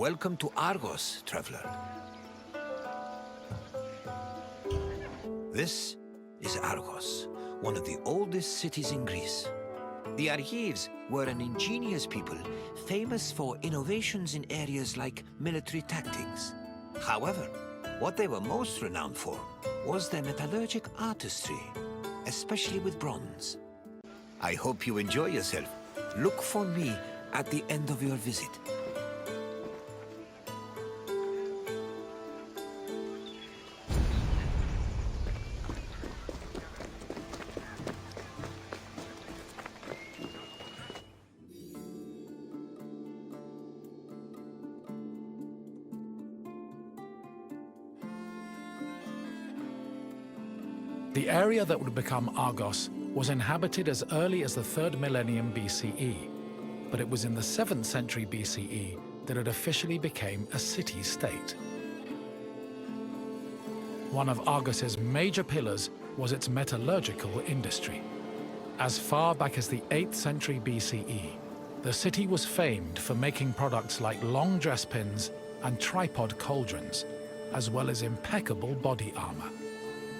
Welcome to Argos, traveler. This is Argos, one of the oldest cities in Greece. The Argives were an ingenious people, famous for innovations in areas like military tactics. However, what they were most renowned for was their metallurgic artistry, especially with bronze. I hope you enjoy yourself. Look for me at the end of your visit. The area that would become Argos was inhabited as early as the 3rd millennium BCE, but it was in the 7th century BCE that it officially became a city-state. One of Argos's major pillars was its metallurgical industry. As far back as the 8th century BCE, the city was famed for making products like long dress pins and tripod cauldrons, as well as impeccable body armor.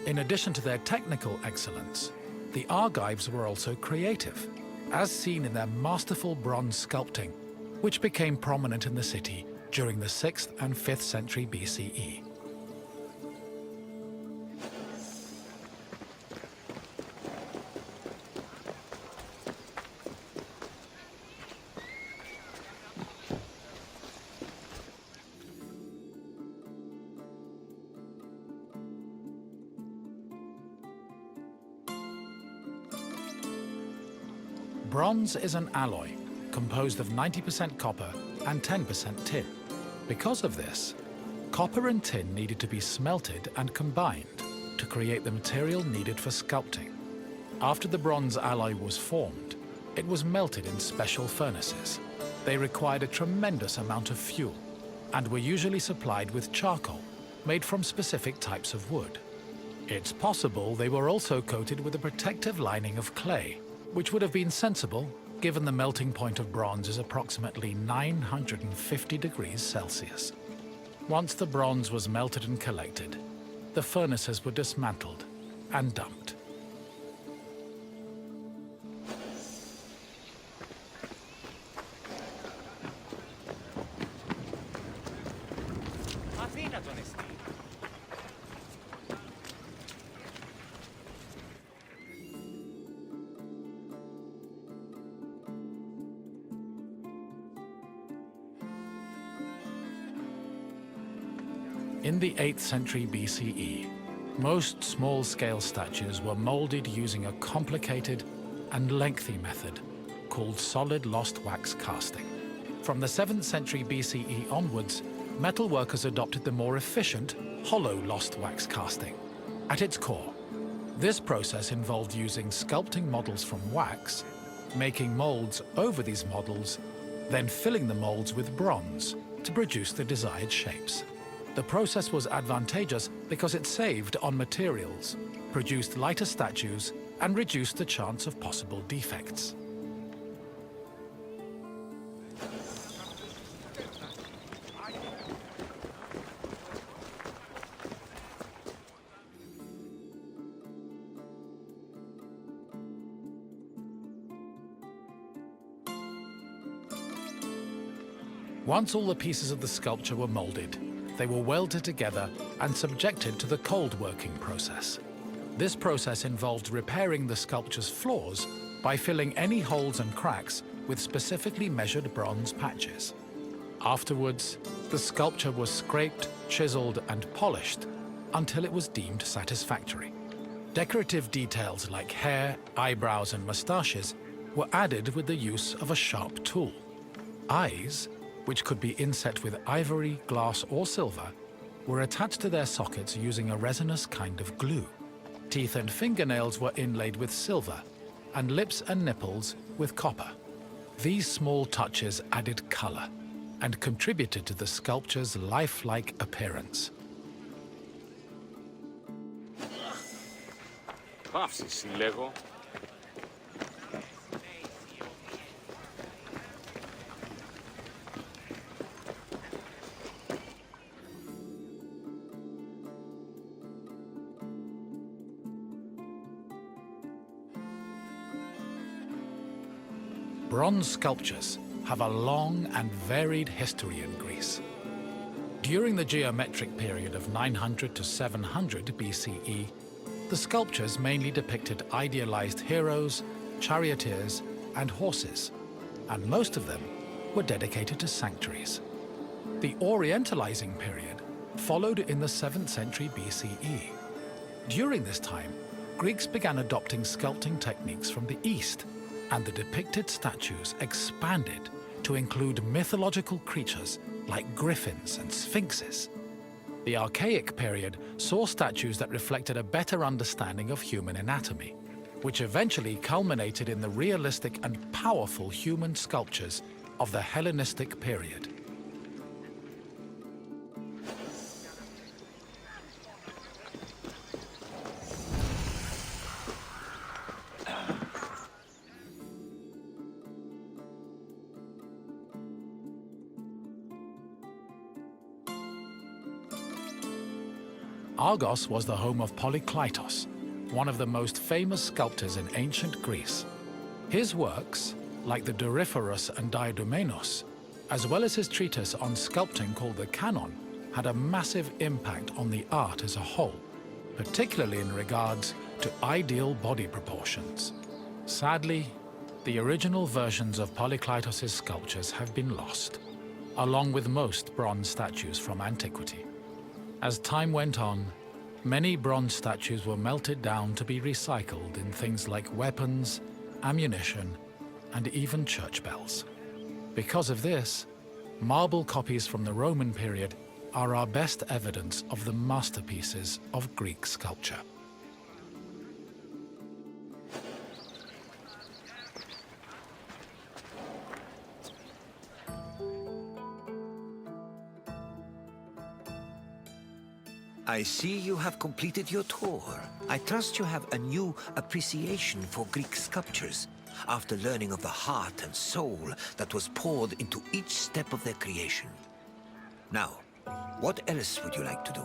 In addition to their technical excellence, the Argives were also creative, as seen in their masterful bronze sculpting, which became prominent in the city during the 6th and 5th century BCE. Bronze is an alloy composed of 90% copper and 10% tin. Because of this, copper and tin needed to be smelted and combined to create the material needed for sculpting. After the bronze alloy was formed, it was melted in special furnaces. They required a tremendous amount of fuel and were usually supplied with charcoal made from specific types of wood. It's possible they were also coated with a protective lining of clay, which would have been sensible given the melting point of bronze is approximately 950 degrees Celsius. Once the bronze was melted and collected, the furnaces were dismantled and dumped. In the 8th century BCE, most small-scale statues were molded using a complicated and lengthy method called solid lost wax casting. From the 7th century BCE onwards, metalworkers adopted the more efficient hollow lost wax casting. At its core, this process involved using sculpting models from wax, making molds over these models, then filling the molds with bronze to produce the desired shapes. The process was advantageous because it saved on materials, produced lighter statues, and reduced the chance of possible defects. Once all the pieces of the sculpture were molded, they were welded together and subjected to the cold working process. This process involved repairing the sculpture's flaws by filling any holes and cracks with specifically measured bronze patches. Afterwards, the sculpture was scraped, chiseled, and polished until it was deemed satisfactory. Decorative details like hair, eyebrows, and mustaches were added with the use of a sharp tool. Eyes, which could be inset with ivory, glass, or silver, were attached to their sockets using a resinous kind of glue. Teeth and fingernails were inlaid with silver, and lips and nipples with copper. These small touches added color and contributed to the sculpture's lifelike appearance. Παύσεις, λέγω. bronze sculptures have a long and varied history in Greece. During the geometric period of 900 to 700 BCE, the sculptures mainly depicted idealized heroes, charioteers, and horses, and most of them were dedicated to sanctuaries. The Orientalizing period followed in the 7th century BCE. During this time, Greeks began adopting sculpting techniques from the East, and the depicted statues expanded to include mythological creatures like griffins and sphinxes. The Archaic period saw statues that reflected a better understanding of human anatomy, which eventually culminated in the realistic and powerful human sculptures of the Hellenistic period. Argos was the home of Polykleitos, one of the most famous sculptors in ancient Greece. His works, like the Doryphorus and Diadomenos, as well as his treatise on sculpting called the Canon, had a massive impact on the art as a whole, particularly in regards to ideal body proportions. Sadly, the original versions of Polykleitos' sculptures have been lost, along with most bronze statues from antiquity. As time went on, many bronze statues were melted down to be recycled in things like weapons, ammunition, and even church bells. Because of this, marble copies from the Roman period are our best evidence of the masterpieces of Greek sculpture. I see you have completed your tour. I trust you have a new appreciation for Greek sculptures after learning of the heart and soul that was poured into each step of their creation. Now, what else would you like to do?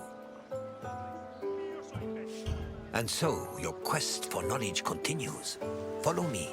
And so, your quest for knowledge continues. Follow me.